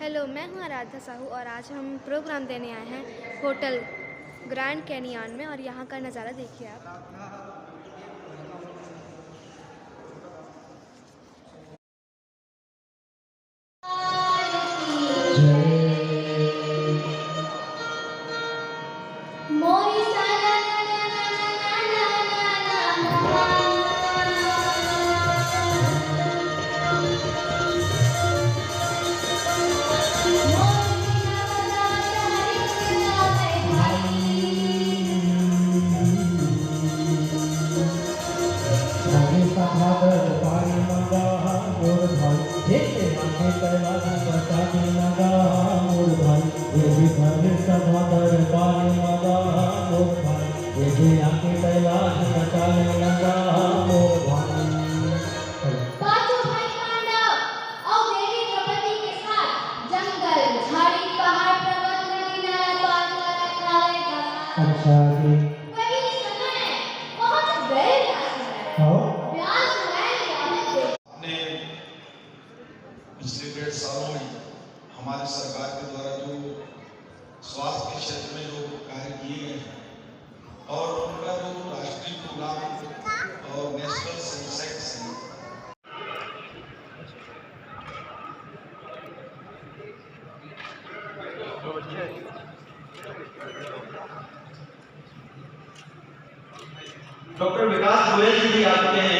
Hello, मैं हूँ आराध्या साहू और आज हम प्रोग्राम देने आए हैं होटल ग्रैंड कैनियन में और यहाँ का नज़ारा देखिए आप। पांचों भाई पांडव और देवी द्रौपदी के साथ जंगल, झाड़ी, पहाड़, पर्वत, नदी, नाला पार करेगा। अच्छा जी। वही समय बहुत गए ब्याज अपने पिछले 1.5 सालों में हमारी सरकार के द्वारा जो स्वास्थ्य के क्षेत्र में जो कार्य किए गए हैं और उनका जो राष्ट्रीय प्रोग्राम और नेशनल सेंसेक्स है। डॉक्टर विकास गोयल जी भी आते हैं।